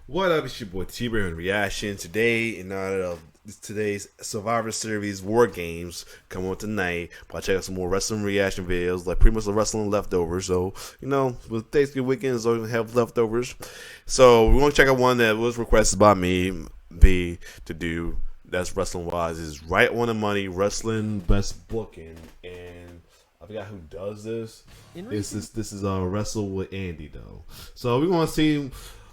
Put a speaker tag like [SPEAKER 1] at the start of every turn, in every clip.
[SPEAKER 1] What up? It's your boy T-Bear in Reaction. Today, in honor of today's Survivor Series War Games coming on tonight, but I check out some more wrestling reaction videos, like pretty much the wrestling leftovers. So, with Thanksgiving weekends, always have leftovers. So, we want to check out one that was requested by me, B, to do. That's wrestling wise, is Right on the Money Wrestling Best Booking, and I forgot who does this. This is Wrestle with Andy though. So we want to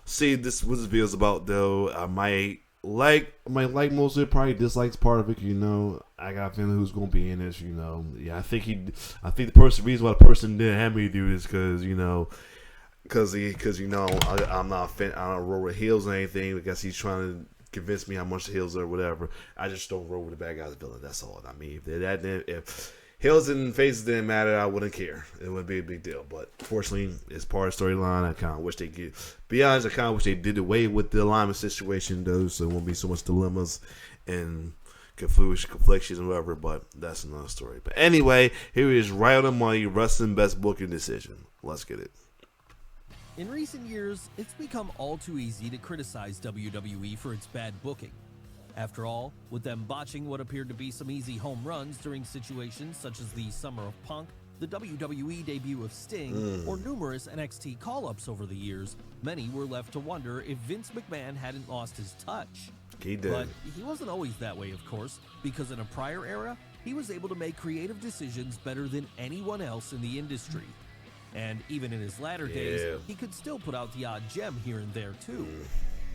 [SPEAKER 1] see this what this video is about though. I might like most of it, probably dislikes part of it. I got a feeling who's gonna be in this. I think the reason why the person didn't have me do this because I'm not I don't roll with heels or anything because he's trying to convince me how much the heels are or whatever. I just don't roll with the bad guys villain. That's all. I mean, if heels and faces didn't matter, I wouldn't care. It wouldn't be a big deal. But fortunately, it's part of the storyline. I kind of wish they could. Be honest, I kind of wish they did away with the alignment situation, though, so it won't be so much dilemmas and conflictions and whatever. But that's another story. But anyway, here is Right on the Money Wrestling Best Booking Decision. Let's get it.
[SPEAKER 2] In recent years, it's become all too easy to criticize WWE for its bad booking. After all, with them botching what appeared to be some easy home runs during situations such as the Summer of Punk, the WWE debut of Sting, or numerous NXT call-ups over the years, many were left to wonder if Vince McMahon hadn't lost his touch.
[SPEAKER 1] He did.
[SPEAKER 2] But he wasn't always that way, of course, because in a prior era, he was able to make creative decisions better than anyone else in the industry. And even in his latter days, he could still put out the odd gem here and there too.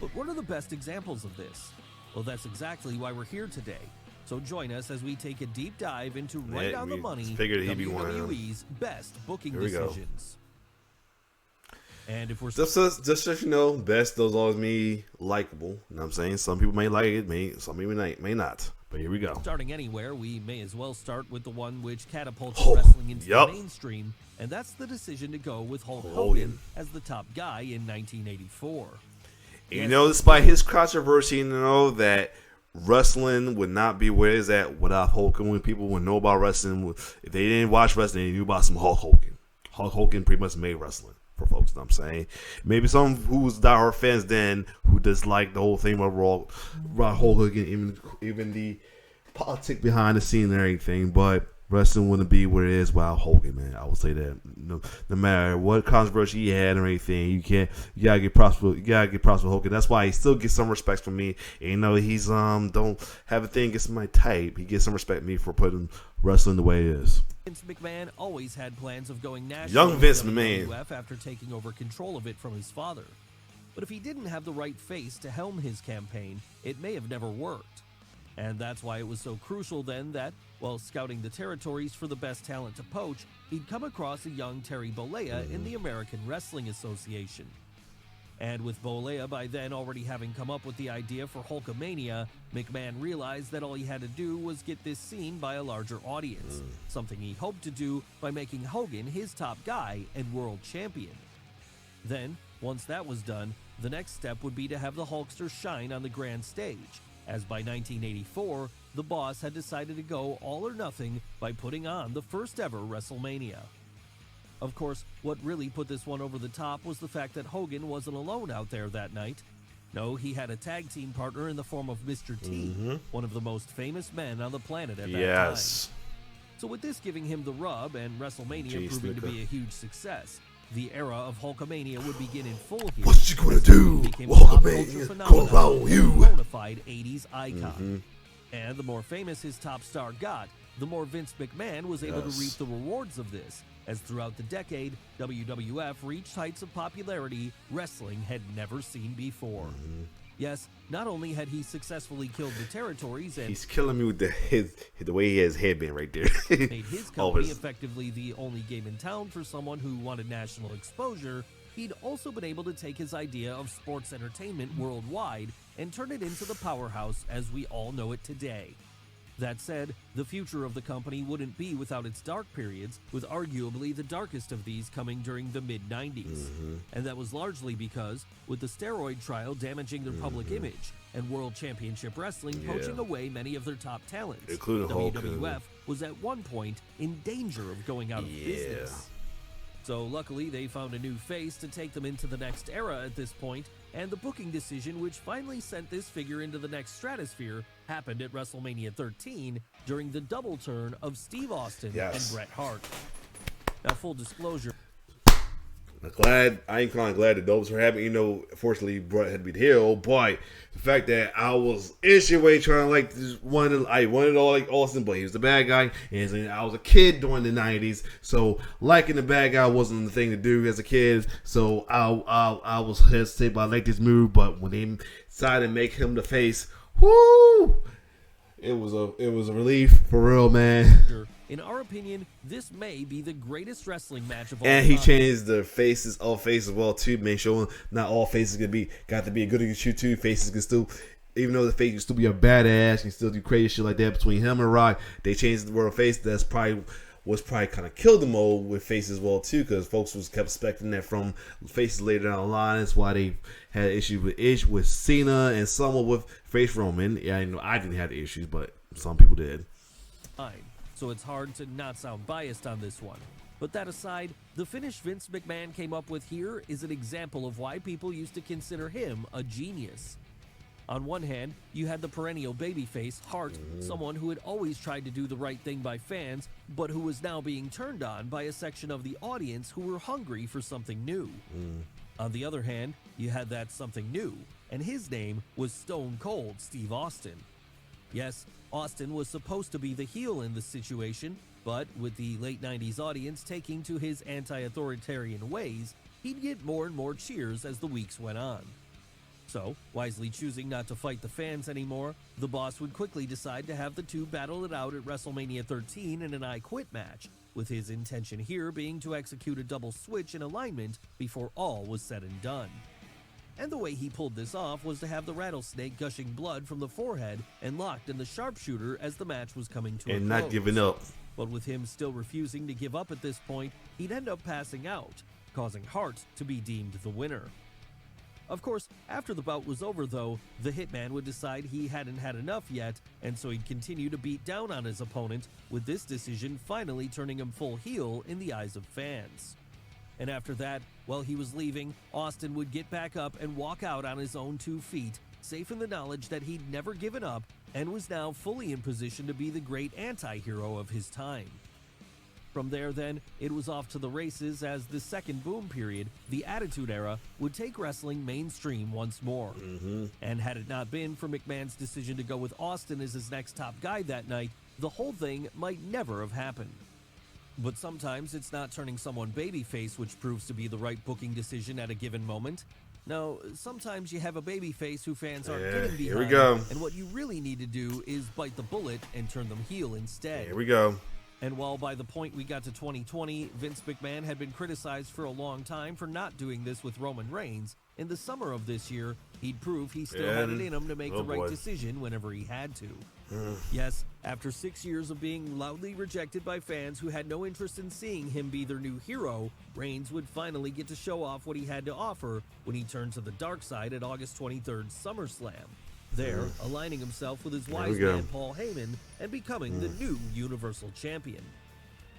[SPEAKER 2] But what are the best examples of this? Well, that's exactly why we're here today. So join us as we take a deep dive into Right on the Money, WWE's best booking decisions. And if we're
[SPEAKER 1] just so best does always mean likable. You know what I'm saying? Some people may like it, some people may not. But here we go.
[SPEAKER 2] Starting anywhere, we may as well start with the one which catapults wrestling into the mainstream, and that's the decision to go with Hulk Hogan as the top guy in 1984.
[SPEAKER 1] Despite his controversy, that wrestling would not be where it's at without Hogan. When people would know about wrestling, if they didn't watch wrestling, they knew about some Hulk Hogan. Hulk Hogan pretty much made wrestling for folks. You know what I'm saying? Maybe some who was diehard fans then who dislike the whole thing about Hulk Hogan, even the politics behind the scene and everything, but wrestling wouldn't be where it is without Hogan, man. I would say that no matter what controversy he had or anything, you gotta get props with Hogan. That's why he still gets some respect from me. And, he's don't have a thing against my type. He gets some respect from me for putting wrestling the way it is.
[SPEAKER 2] Vince McMahon always had plans of going national.
[SPEAKER 1] Young Vince McMahon
[SPEAKER 2] after taking over control of it from his father. But if he didn't have the right face to helm his campaign, it may have never worked. And that's why it was so crucial then that, while scouting the territories for the best talent to poach, he'd come across a young Terry Bollea in the American Wrestling Association. And with Bollea by then already having come up with the idea for Hulkamania, McMahon realized that all he had to do was get this seen by a larger audience, something he hoped to do by making Hogan his top guy and world champion. Then, once that was done, the next step would be to have the Hulkster shine on the grand stage, as by 1984, the boss had decided to go all or nothing by putting on the first ever WrestleMania. Of course, what really put this one over the top was the fact that Hogan wasn't alone out there that night. No, he had a tag team partner in the form of Mr. T, one of the most famous men on the planet at that time. So with this giving him the rub and WrestleMania proving to be a huge success, the era of Hulkamania would begin in full here.
[SPEAKER 1] What you gonna do? Hulkamania gonna roll you.
[SPEAKER 2] A bona fide 80s icon. And the more famous his top star got, the more Vince McMahon was able to reap the rewards of this, as throughout the decade, WWF reached heights of popularity wrestling had never seen before. Yes, not only had he successfully killed the territories and
[SPEAKER 1] he's killing me with the way he has headband right there.
[SPEAKER 2] made his company effectively the only game in town for someone who wanted national exposure, he'd also been able to take his idea of sports entertainment worldwide and turn it into the powerhouse as we all know it today. That said, the future of the company wouldn't be without its dark periods, with arguably the darkest of these coming during the mid-90s. And that was largely because, with the steroid trial damaging their public image, and World Championship Wrestling poaching away many of their top talents,
[SPEAKER 1] including
[SPEAKER 2] WWF was at one point in danger of going out of business. So luckily they found a new face to take them into the next era at this point, and the booking decision which finally sent this figure into the next stratosphere happened at WrestleMania 13 during the double turn of Steve Austin and Bret Hart. Now, full disclosure,
[SPEAKER 1] I ain't kind of glad that those were happening. Fortunately, Bret had to be the heel, but the fact that I was in way trying to like this one, I wanted all like Austin, but he was the bad guy, and I was a kid during the '90s, so liking the bad guy wasn't the thing to do as a kid. So I was hesitant, but I liked this move. But when they decided to make him the face, whoo! It was a relief for real, man.
[SPEAKER 2] in our opinion, this may be the greatest wrestling match of all time.
[SPEAKER 1] And he changed the faces, all faces as well too, man. Showing not all faces got to be a good against you too. Faces can still, even though the face can still be a badass, can still do crazy shit like that. Between him and Rock, they changed the word face. That's probably kind of killed them all with faces as well too, because folks kept expecting that from faces later down the line. That's why they had issues with Cena and some with face Roman. Yeah, I didn't have the issues, but some people did.
[SPEAKER 2] So it's hard to not sound biased on this one. But that aside, the finish Vince McMahon came up with here is an example of why people used to consider him a genius. On one hand, you had the perennial babyface, Hart, someone who had always tried to do the right thing by fans, but who was now being turned on by a section of the audience who were hungry for something new. On the other hand, you had that something new, and his name was Stone Cold Steve Austin. Yes, Austin was supposed to be the heel in this situation, but with the late 90s audience taking to his anti-authoritarian ways, he'd get more and more cheers as the weeks went on. So, wisely choosing not to fight the fans anymore, the boss would quickly decide to have the two battle it out at WrestleMania 13 in an I Quit match, with his intention here being to execute a double switch in alignment before all was said and done. And the way he pulled this off was to have the rattlesnake gushing blood from the forehead and locked in the sharpshooter as the match was coming to a close.
[SPEAKER 1] And not giving up.
[SPEAKER 2] But with him still refusing to give up at this point, he'd end up passing out, causing Hart to be deemed the winner. Of course, after the bout was over though, the Hitman would decide he hadn't had enough yet, and so he'd continue to beat down on his opponent, with this decision finally turning him full heel in the eyes of fans. And after that, while he was leaving, Austin would get back up and walk out on his own 2 feet, safe in the knowledge that he'd never given up and was now fully in position to be the great anti-hero of his time. From there then, it was off to the races as the second boom period, the Attitude Era, would take wrestling mainstream once more. And had it not been for McMahon's decision to go with Austin as his next top guy that night, the whole thing might never have happened. But sometimes it's not turning someone babyface which proves to be the right booking decision at a given moment. No, sometimes you have a babyface who fans aren't getting behind.
[SPEAKER 1] Here we go.
[SPEAKER 2] And what you really need to do is bite the bullet and turn them heel instead.
[SPEAKER 1] Here we go.
[SPEAKER 2] And while by the point we got to 2020, Vince McMahon had been criticized for a long time for not doing this with Roman Reigns, in the summer of this year, he'd prove he still had it in him to make the right decision whenever he had to. Yes, after 6 years of being loudly rejected by fans who had no interest in seeing him be their new hero, Reigns would finally get to show off what he had to offer when he turned to the dark side at August 23rd SummerSlam. There, aligning himself with his wise man Paul Heyman and becoming the new Universal Champion.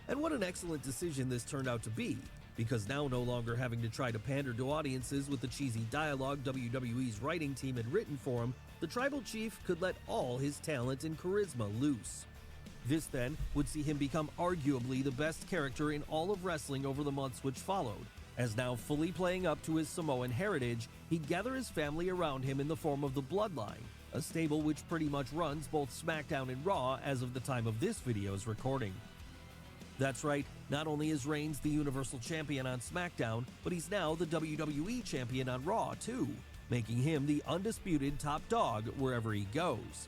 [SPEAKER 2] And what an excellent decision this turned out to be, because now no longer having to try to pander to audiences with the cheesy dialogue WWE's writing team had written for him, the Tribal Chief could let all his talent and charisma loose. This then would see him become arguably the best character in all of wrestling over the months which followed, as now fully playing up to his Samoan heritage, he'd gather his family around him in the form of the Bloodline, a stable which pretty much runs both SmackDown and Raw as of the time of this video's recording. That's right, not only is Reigns the Universal Champion on SmackDown, but he's now the WWE Champion on Raw too, making him the undisputed top dog wherever he goes.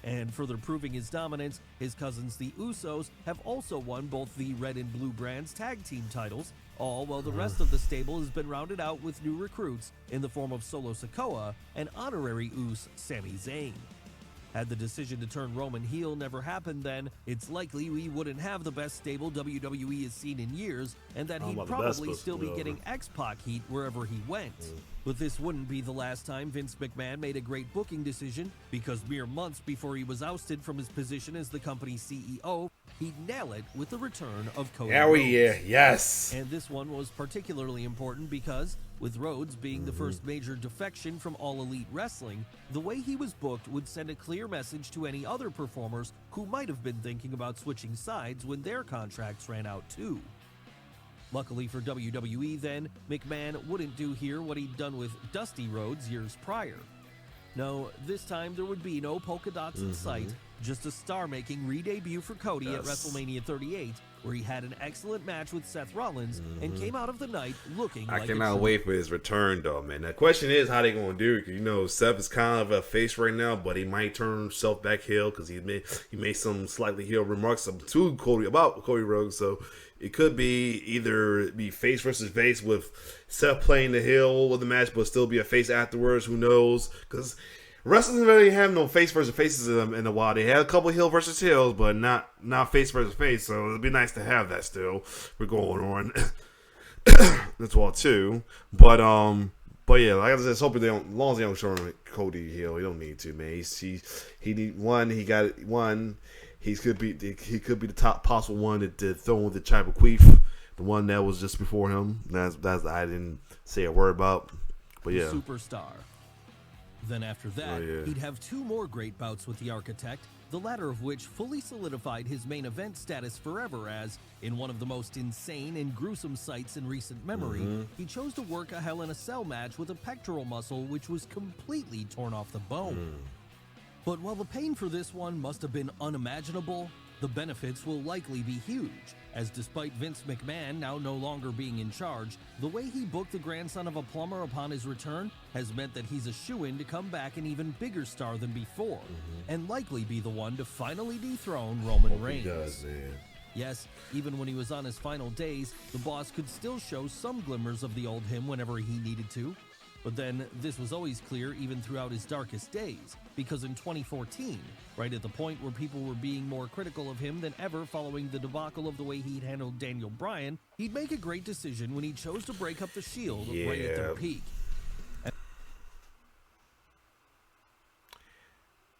[SPEAKER 2] And further proving his dominance, his cousins the Usos have also won both the Red and Blue Brands tag team titles, all while the rest of the stable has been rounded out with new recruits in the form of Solo Sikoa and honorary Us Sami Zayn. Had the decision to turn Roman heel never happened then, it's likely we wouldn't have the best stable WWE has seen in years, and that he'd probably still be getting X-Pac heat wherever he went. But this wouldn't be the last time Vince McMahon made a great booking decision, because mere months before he was ousted from his position as the company's CEO, he'd nail it with the return of Cody
[SPEAKER 1] Yeah,
[SPEAKER 2] Rhodes.
[SPEAKER 1] yes.
[SPEAKER 2] And this one was particularly important because, with Rhodes being the first major defection from All Elite Wrestling, the way he was booked would send a clear message to any other performers who might have been thinking about switching sides when their contracts ran out too. Luckily for WWE then, McMahon wouldn't do here what he'd done with Dusty Rhodes years prior. No, this time there would be no polka dots in sight, just a star-making re-debut for Cody at WrestleMania 38, where he had an excellent match with Seth Rollins and came out of the night looking like
[SPEAKER 1] I cannot wait for his return, though, man. The question is how they going to do it. 'Cause, you know, Seth is kind of a face right now, but he might turn himself back heel because he made some slightly heel remarks to Cody about Cody Rhodes. So it could be either be face versus face with Seth playing the heel with the match, but still be a face afterwards. Who knows? Because wrestling doesn't really have no face versus faces in a while. They had a couple heel versus heels, but not face versus face. So it'd be nice to have that still. We're going on. That's all too. But yeah, like I said, just hoping they don't. As long as they don't show him Cody heel, he don't need to, man. He need one. He got one. He could be the top possible one to throw in the Tribal Queef, the one that was just before him. That's I didn't say a word about, but yeah.
[SPEAKER 2] Superstar. Then after that, he'd have two more great bouts with the Architect, the latter of which fully solidified his main event status forever as, in one of the most insane and gruesome sights in recent memory, he chose to work a Hell in a Cell match with a pectoral muscle which was completely torn off the bone. But while the pain for this one must have been unimaginable, the benefits will likely be huge, as despite Vince McMahon now no longer being in charge, the way he booked the grandson of a plumber upon his return has meant that he's a shoo-in to come back an even bigger star than before, and likely be the one to finally dethrone Roman Reigns.
[SPEAKER 1] He does, man.
[SPEAKER 2] Yes, even when he was on his final days, the boss could still show some glimmers of the old him whenever he needed to. But then, this was always clear even throughout his darkest days, because in 2014, right at the point where people were being more critical of him than ever following the debacle of the way he'd handled Daniel Bryan, he'd make a great decision when he chose to break up the Shield right at their peak.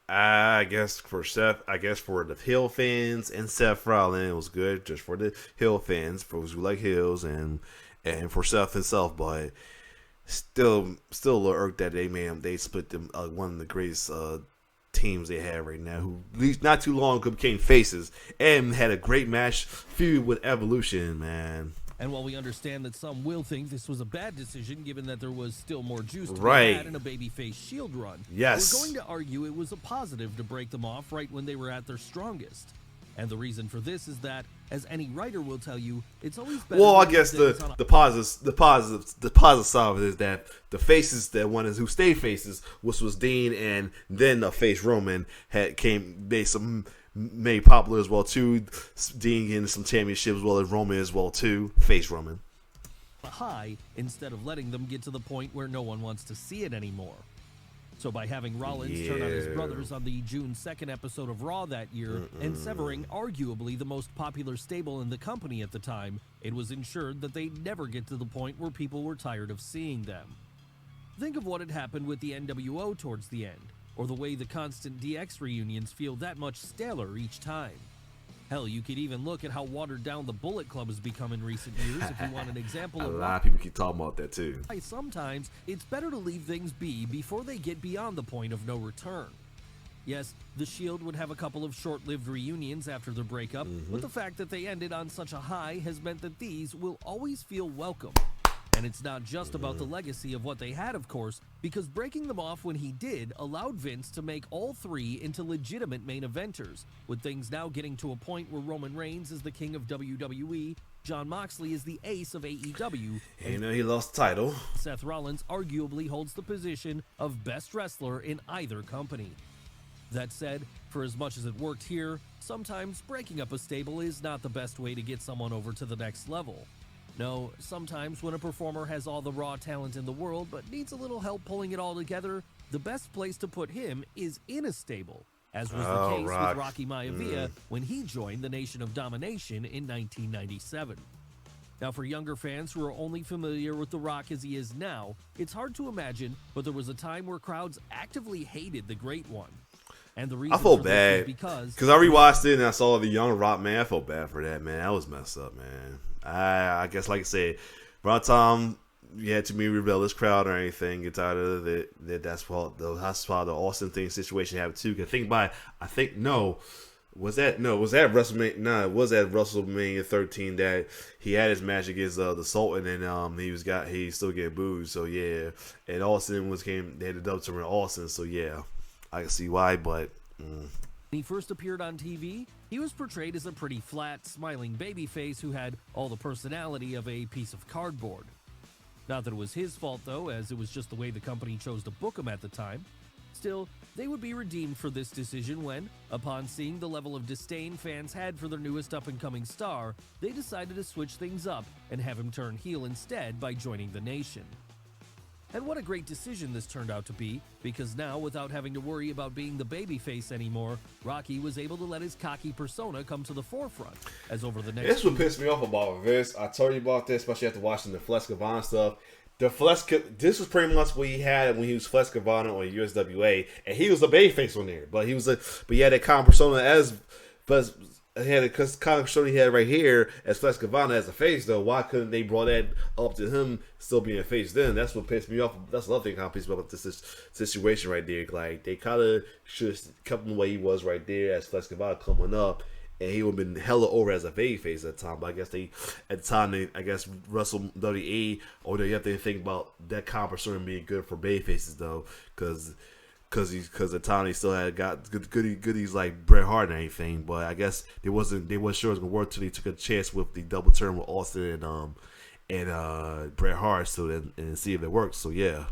[SPEAKER 1] I guess for the Hill fans and Seth Rollins, it was good just for the Hill fans, for those who like Hills, and for Seth himself, but still a little irked that they split them one of the greatest teams they have right now, who at least not too long ago became faces and had a great match feud with Evolution, man.
[SPEAKER 2] And while we understand that some will think this was a bad decision given that there was still more juice to be had in a babyface Shield run, we're going to argue it was a positive to break them off right when they were at their strongest. And the reason for this is that, as any writer will tell you, it's always better.
[SPEAKER 1] Well, I guess the positive side of it is that the faces that who stayed faces, which was Dean and then the face Roman, made popular as well too. Dean getting some championships as well as Roman as well too. Face Roman.
[SPEAKER 2] High instead of letting them get to the point where no one wants to see it anymore. So by having Rollins turn on his brothers on the June 2nd episode of Raw that year and severing arguably the most popular stable in the company at the time, it was ensured that they'd never get to the point where people were tired of seeing them. Think of what had happened with the NWO towards the end, or the way the constant DX reunions feel that much staler each time. Hell, you could even look at how watered down the Bullet Club has become in recent years if you want an example of
[SPEAKER 1] a lot of people keep talking about that too.
[SPEAKER 2] Sometimes it's better to leave things be before they get beyond the point of no return. Yes, the Shield would have a couple of short-lived reunions after their breakup, but the fact that they ended on such a high has meant that these will always feel welcome. And it's not just about the legacy of what they had, of course, because breaking them off when he did allowed Vince to make all three into legitimate main eventers, with things now getting to a point where Roman Reigns is the king of WWE, Jon Moxley is the ace of AEW,
[SPEAKER 1] and he lost the title.
[SPEAKER 2] Seth Rollins arguably holds the position of best wrestler in either company. That said, for as much as it worked here, sometimes breaking up a stable is not the best way to get someone over to the next level. No, sometimes when a performer has all the raw talent in the world but needs a little help pulling it all together, the best place to put him is in a stable, as was the case with Rocky Maivia when he joined the Nation of Domination in 1997. Now, for younger fans who are only familiar with The Rock as he is now, it's hard to imagine, but there was a time where crowds actively hated the Great One. And the
[SPEAKER 1] I
[SPEAKER 2] reason
[SPEAKER 1] felt
[SPEAKER 2] for this
[SPEAKER 1] bad
[SPEAKER 2] was
[SPEAKER 1] because I rewatched it and I saw the young Rock. Man, I felt bad for that, man. That was messed up, man. I guess, like I said, around time you had too many rebellious crowd or anything, get tired of it. That's why the Austin thing situation happened too. Cause think by, I think was that WrestleMania? Nah, it was at WrestleMania 13 that he had his match against the Sultan and he still getting booed. So yeah, and Austin they had a double turn with Austin. So yeah, I can see why, but.
[SPEAKER 2] when he first appeared on TV, he was portrayed as a pretty flat, smiling babyface who had all the personality of a piece of cardboard. Not that it was his fault though, as it was just the way the company chose to book him at the time. Still, they would be redeemed for this decision when, upon seeing the level of disdain fans had for their newest up-and-coming star, they decided to switch things up and have him turn heel instead by joining the Nation. And what a great decision this turned out to be, because now, without having to worry about being the babyface anymore, Rocky was able to let his cocky persona come to the forefront, as over the next...
[SPEAKER 1] This what pissed me off about Vince. I told you about this, especially after watching the Flex Gavan stuff. This was pretty much what he had when he was Flex Gavan on USWA, and he was a babyface on there. But he had that common persona he had a kind of persona he had right here as Flex Gavan as a face. Though, why couldn't they brought that up to him still being a face? Then that's what pissed me off. That's another thing kind of pissed me off about this situation right there. Like they kind of should have kept him the way he was right there as Flex Gavan coming up. And he would have been hella over as a babyface at the time. But I guess Russell WWE, or you have to think about that kind of persona being good for babyfaces though, because at the time they still had got goodies like Bret Hart and anything. But I guess they wasn't sure it was gonna work till they took a chance with the double turn with Austin and Bret Hart, so and see if it works. So yeah.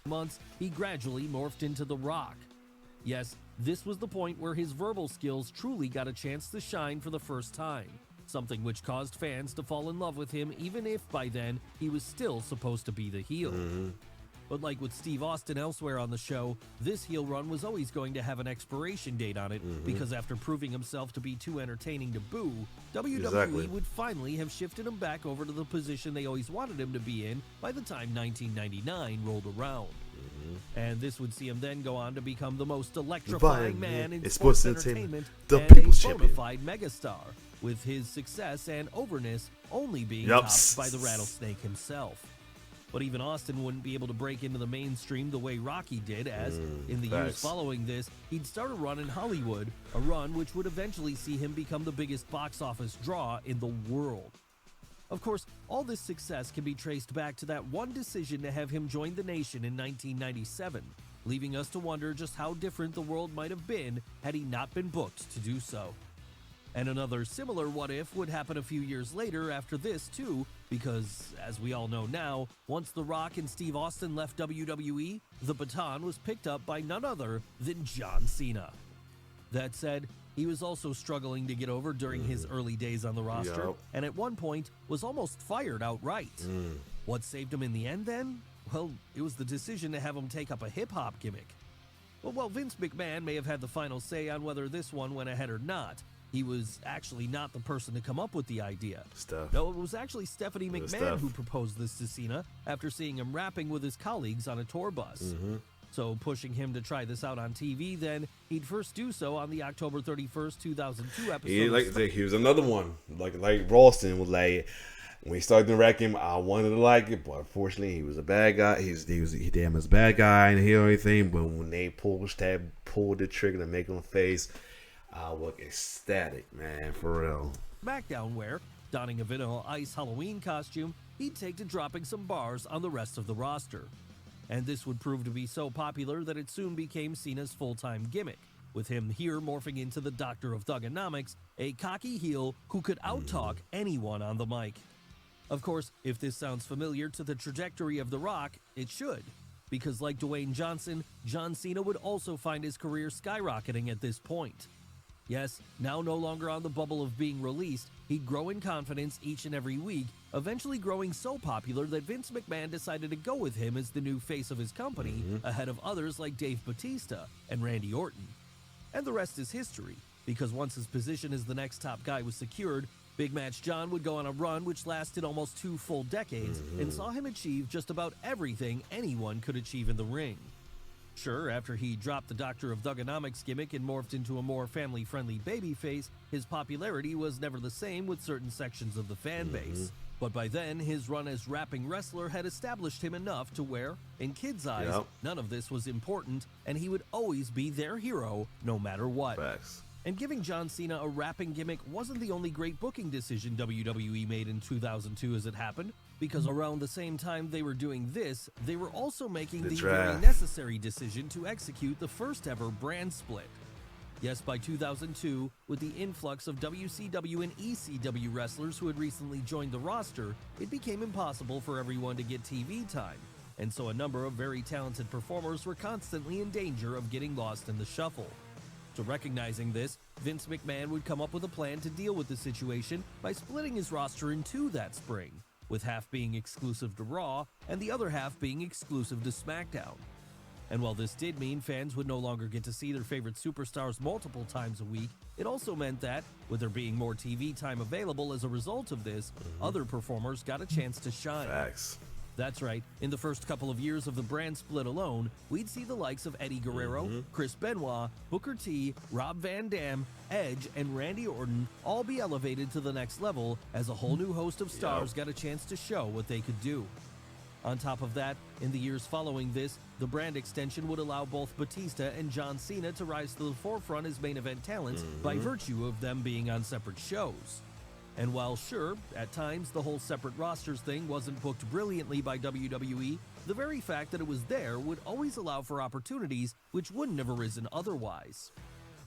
[SPEAKER 2] Months, he gradually morphed into The Rock. Yes, this was the point where his verbal skills truly got a chance to shine for the first time, something which caused fans to fall in love with him even if by then he was still supposed to be the heel. But like with Steve Austin elsewhere on the show, this heel run was always going to have an expiration date on it because after proving himself to be too entertaining to boo, WWE would finally have shifted him back over to the position they always wanted him to be in by the time 1999 rolled around. And this would see him then go on to become the most electrifying man in sports entertainment and a bona fide megastar, with his success and overness only being topped by the Rattlesnake himself. But even Austin wouldn't be able to break into the mainstream the way Rocky did, as in the years following this, he'd start a run in Hollywood, a run which would eventually see him become the biggest box office draw in the world. Of course, all this success can be traced back to that one decision to have him join the Nation in 1997, leaving us to wonder just how different the world might have been had he not been booked to do so. And another similar what-if would happen a few years later after this too, because, as we all know now, once The Rock and Steve Austin left WWE, the baton was picked up by none other than John Cena. That said, he was also struggling to get over during his early days on the roster, and at one point was almost fired outright. What saved him in the end then? Well, it was the decision to have him take up a hip-hop gimmick. But while Vince McMahon may have had the final say on whether this one went ahead or not, he was actually not the person to come up with the idea. No, it was actually Stephanie McMahon who proposed this to Cena after seeing him rapping with his colleagues on a tour bus. So pushing him to try this out on TV, then he'd first do so on the October 31st, 2002 episode.
[SPEAKER 1] He was another one. Like Ralston was like, when he started to wreck him, I wanted to like it, but unfortunately he was a bad guy. He damn was a bad guy and hear anything. But when they pulled the trigger to make him face, I was ecstatic, man, for real.
[SPEAKER 2] SmackDown, where, donning a Vanilla Ice Halloween costume, he'd take to dropping some bars on the rest of the roster. And this would prove to be so popular that it soon became Cena's full-time gimmick, with him here morphing into the Doctor of Thuganomics, a cocky heel who could out-talk anyone on the mic. Of course, if this sounds familiar to the trajectory of The Rock, it should, because like Dwayne Johnson, John Cena would also find his career skyrocketing at this point. Yes, now no longer on the bubble of being released, he'd grow in confidence each and every week, eventually growing so popular that Vince McMahon decided to go with him as the new face of his company, ahead of others like Dave Bautista and Randy Orton. And the rest is history, because once his position as the next top guy was secured, Big Match John would go on a run which lasted almost 2 full decades and saw him achieve just about everything anyone could achieve in the ring. Sure, after he dropped the Doctor of Thugonomics gimmick and morphed into a more family-friendly babyface, his popularity was never the same with certain sections of the fan base. But by then, his run as rapping wrestler had established him enough to where, in kids' eyes, none of this was important, and he would always be their hero, no matter what.
[SPEAKER 1] Facts.
[SPEAKER 2] And giving John Cena a rapping gimmick wasn't the only great booking decision WWE made in 2002 as it happened, because around the same time they were doing this, they were also making the very necessary decision to execute the first ever brand split. Yes, by 2002, with the influx of WCW and ECW wrestlers who had recently joined the roster, it became impossible for everyone to get TV time, and so a number of very talented performers were constantly in danger of getting lost in the shuffle. So recognizing this, Vince McMahon would come up with a plan to deal with the situation by splitting his roster in two that spring, with half being exclusive to Raw and the other half being exclusive to SmackDown. And while this did mean fans would no longer get to see their favorite superstars multiple times a week, it also meant that, with there being more TV time available as a result of this, other performers got a chance to shine.
[SPEAKER 1] Facts.
[SPEAKER 2] That's right, in the first couple of years of the brand split alone, we'd see the likes of Eddie Guerrero, Chris Benoit, Booker T, Rob Van Dam, Edge, and Randy Orton all be elevated to the next level as a whole new host of stars got a chance to show what they could do. On top of that, in the years following this, the brand extension would allow both Batista and John Cena to rise to the forefront as main event talents by virtue of them being on separate shows. And while sure, at times the whole separate rosters thing wasn't booked brilliantly by WWE, the very fact that it was there would always allow for opportunities which wouldn't have arisen otherwise.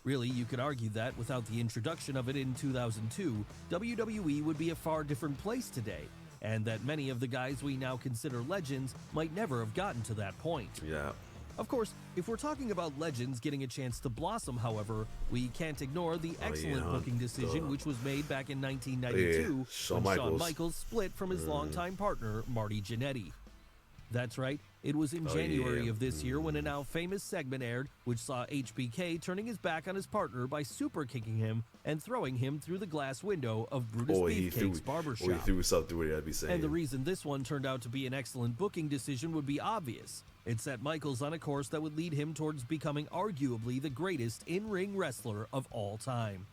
[SPEAKER 2] Really, you could argue that without the introduction of it in 2002, WWE would be a far different place today, and that many of the guys we now consider legends might never have gotten to that point.
[SPEAKER 1] Yeah.
[SPEAKER 2] Of course, if we're talking about legends getting a chance to blossom, however, we can't ignore the excellent booking decision which was made back in 1992 when Shawn Michaels split from his longtime partner, Marty Jannetty. That's right, it was in January of this year when a now famous segment aired which saw HBK turning his back on his partner by super kicking him and throwing him through the glass window of Brutus Beefcake's barbershop.
[SPEAKER 1] He threw something through it, I'd be saying.
[SPEAKER 2] And the reason this one turned out to be an excellent booking decision would be obvious. It set Michaels on a course that would lead him towards becoming arguably the greatest in-ring wrestler of all time.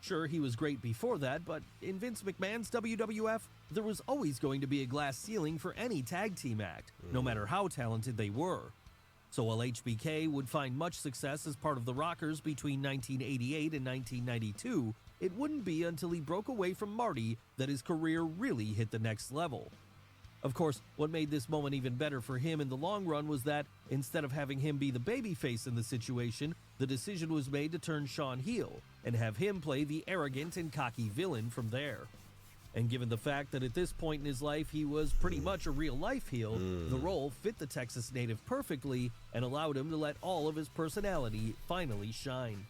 [SPEAKER 2] Sure, he was great before that, but in Vince McMahon's WWF, there was always going to be a glass ceiling for any tag team act, no matter how talented they were. So while HBK would find much success as part of the Rockers between 1988 and 1992, it wouldn't be until he broke away from Marty that his career really hit the next level. Of course, what made this moment even better for him in the long run was that, instead of having him be the babyface in the situation, the decision was made to turn Shawn heel and have him play the arrogant and cocky villain from there. And given the fact that at this point in his life he was pretty much a real-life heel, the role fit the Texas native perfectly and allowed him to let all of his personality finally shine.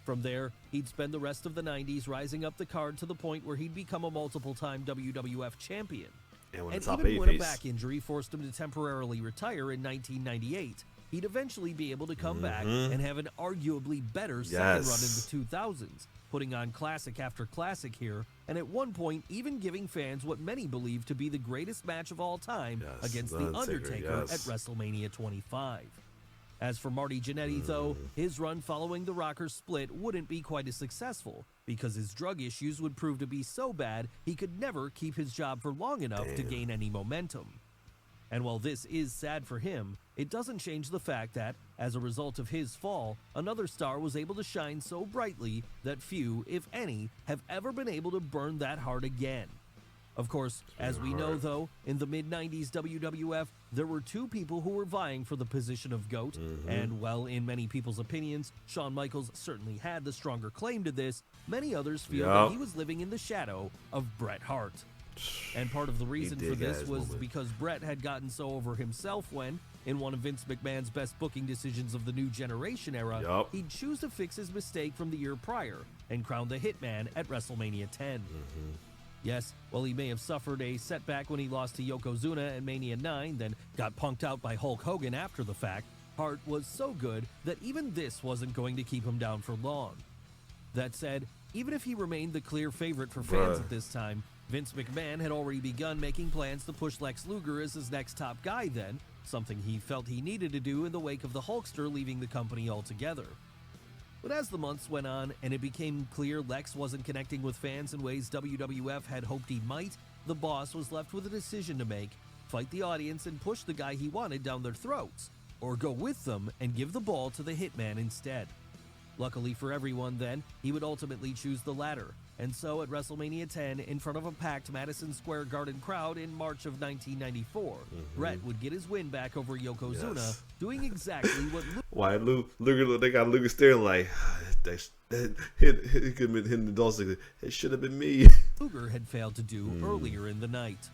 [SPEAKER 2] From there, he'd spend the rest of the 90s rising up the card to the point where he'd become a multiple-time WWF champion. And even when a back injury forced him to temporarily retire in 1998, he'd eventually be able to come back and have an arguably better second run in the 2000s, putting on classic after classic here, and at one point even giving fans what many believe to be the greatest match of all time against The Undertaker at WrestleMania 25. As for Marty Jannetty, though, his run following the Rockers split wouldn't be quite as successful because his drug issues would prove to be so bad he could never keep his job for long enough to gain any momentum. And while this is sad for him, it doesn't change the fact that, as a result of his fall, another star was able to shine so brightly that few, if any, have ever been able to burn that hard again. Of course, as we know though, in the mid-90s WWF, there were two people who were vying for the position of GOAT, and while in many people's opinions, Shawn Michaels certainly had the stronger claim to this, many others feel that he was living in the shadow of Bret Hart. And part of the reason for this was because Bret had gotten so over himself when, in one of Vince McMahon's best booking decisions of the New Generation era, he'd choose to fix his mistake from the year prior and crown the Hitman at WrestleMania 10. Yes, while he may have suffered a setback when he lost to Yokozuna at Mania 9, then got punked out by Hulk Hogan after the fact, Hart was so good that even this wasn't going to keep him down for long. That said, even if he remained the clear favorite for fans at this time, Vince McMahon had already begun making plans to push Lex Luger as his next top guy then, something he felt he needed to do in the wake of the Hulkster leaving the company altogether. But as the months went on and it became clear Lex wasn't connecting with fans in ways WWF had hoped he might, the boss was left with a decision to make: fight the audience and push the guy he wanted down their throats, or go with them and give the ball to the Hitman instead. Luckily for everyone then, he would ultimately choose the latter, and so at WrestleMania 10, in front of a packed Madison Square Garden crowd in March of 1994, Bret would get his win back over Yokozuna, doing exactly what
[SPEAKER 1] Why, they got Luger staring like, that hit could have been hitting the Dawson. It should have been me.
[SPEAKER 2] Luger had failed to do earlier in the night.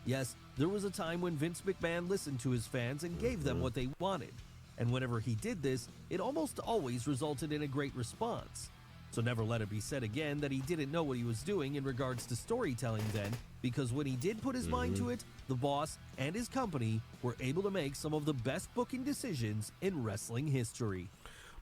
[SPEAKER 2] Yes, there was a time when Vince McMahon listened to his fans and gave them what they wanted. And whenever he did this, it almost always resulted in a great response. So never let it be said again that he didn't know what he was doing in regards to storytelling then, because when he did put his mind to it, the boss and his company were able to make some of the best booking decisions in wrestling history.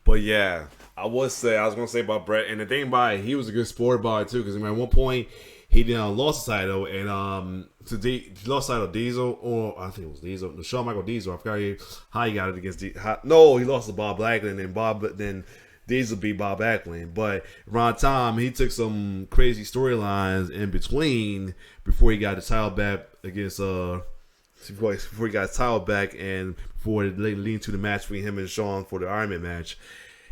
[SPEAKER 1] But yeah, I was going to say about Bret, and the thing about it, he was a good sport about it too, because at one point, he lost the title, and he lost the title to Diesel, or I think it was Diesel, the Shawn Michael Diesel. I forgot how he got it against Diesel. No, he lost to Bob Backlund, and then Diesel beat Bob Backlund. But around time, he took some crazy storylines in between before he got the title back against before he got his title back, and before it leading to the match between him and Shawn for the Iron Man match.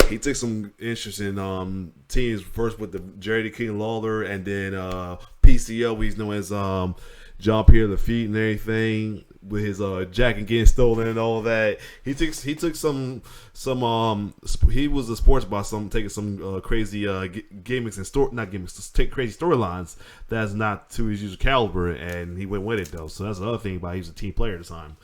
[SPEAKER 1] He took some interesting teams, first with the Jerry the King Lawler, and then PCO, he's known as John Pierre Lafitte and everything, with his jacket getting stolen and all that. He took some he was a sports boss, taking some crazy gimmicks and not gimmicks, just take crazy storylines that's not to his usual caliber, and he went with it though. So that's the other thing about he was a team player at the time.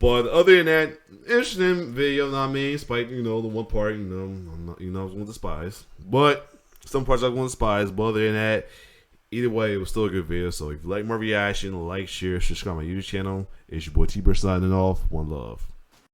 [SPEAKER 1] But other than that, interesting video, know what I mean? Despite, the one part, I'm not, I was going to despise. But some parts I was going to despise. But other than that, either way, it was still a good video. So if you like my reaction, like, share, subscribe to my YouTube channel. It's your boy T-Bird signing off. One love.